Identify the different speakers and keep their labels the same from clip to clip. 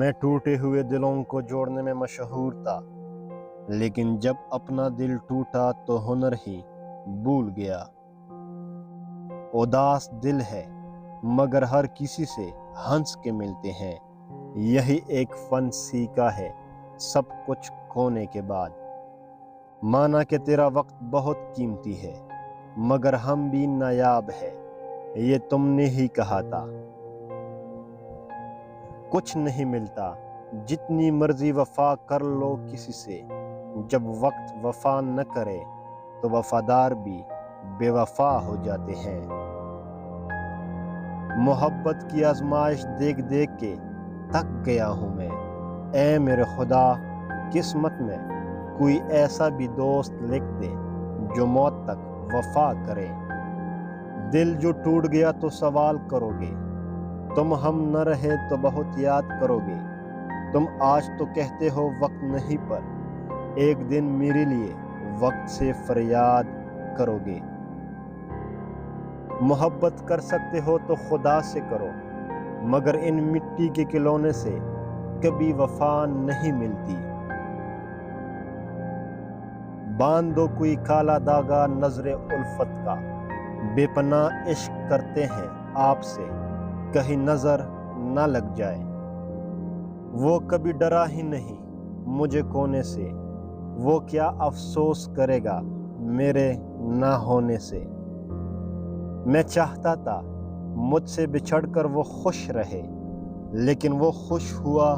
Speaker 1: میں ٹوٹے ہوئے دلوں کو جوڑنے میں مشہور تھا، لیکن جب اپنا دل ٹوٹا تو ہنر ہی بھول گیا۔ اداس دل ہے مگر ہر کسی سے ہنس کے ملتے ہیں، یہی ایک فن سیکھا ہے سب کچھ کھونے کے بعد۔ مانا کہ تیرا وقت بہت قیمتی ہے مگر ہم بھی نایاب ہے، یہ تم نے ہی کہا تھا۔ کچھ نہیں ملتا جتنی مرضی وفا کر لو کسی سے، جب وقت وفا نہ کرے تو وفادار بھی بے وفا ہو جاتے ہیں۔ محبت کی آزمائش دیکھ دیکھ کے تھک گیا ہوں میں، اے میرے خدا قسمت میں کوئی ایسا بھی دوست لکھ دے جو موت تک وفا کرے۔ دل جو ٹوٹ گیا تو سوال کرو گے، تم ہم نہ رہے تو بہت یاد کرو گے۔ تم آج تو کہتے ہو وقت نہیں، پر ایک دن میرے لیے وقت سے فریاد کرو گے۔ محبت کر سکتے ہو تو خدا سے کرو، مگر ان مٹی کے کھلونے سے کبھی وفا نہیں ملتی۔ باندھو کوئی کالا دھاگا نظر الفت کا، بے پناہ عشق کرتے ہیں آپ سے، کہیں نظر نہ لگ جائے۔ وہ کبھی ڈرا ہی نہیں مجھے کھونے سے، وہ کیا افسوس کرے گا میرے نہ ہونے سے۔ میں چاہتا تھا مجھ سے بچھڑ کر وہ خوش رہے، لیکن وہ خوش ہوا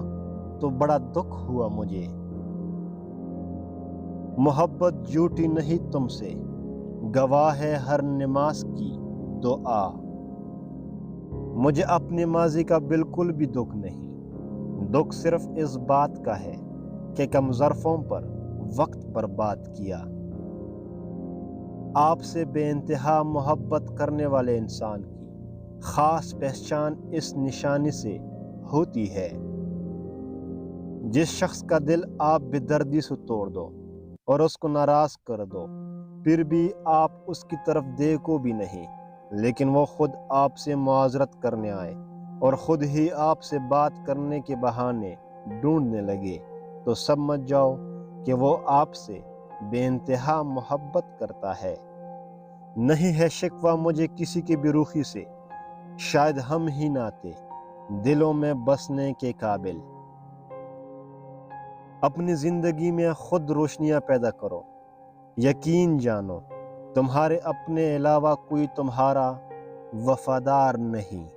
Speaker 1: تو بڑا دکھ ہوا مجھے۔ محبت جھوٹی نہیں تم سے، گواہ ہے ہر نماز کی دعا۔ مجھے اپنے ماضی کا بالکل بھی دکھ نہیں، دکھ صرف اس بات کا ہے کہ کم ظرفوں پر وقت برباد کیا۔ آپ سے بے انتہا محبت کرنے والے انسان کی خاص پہچان اس نشانی سے ہوتی ہے، جس شخص کا دل آپ بے دردی سے توڑ دو اور اس کو ناراض کر دو، پھر بھی آپ اس کی طرف دیکھو بھی نہیں، لیکن وہ خود آپ سے معذرت کرنے آئے اور خود ہی آپ سے بات کرنے کے بہانے ڈھونڈنے لگے، تو سمجھ جاؤ کہ وہ آپ سے بے انتہا محبت کرتا ہے۔ نہیں ہے شکوہ مجھے کسی کی بے رخی سے، شاید ہم ہی نہ تھے دلوں میں بسنے کے قابل۔ اپنی زندگی میں خود روشنیاں پیدا کرو، یقین جانو تمہارے اپنے علاوہ کوئی تمہارا وفادار نہیں۔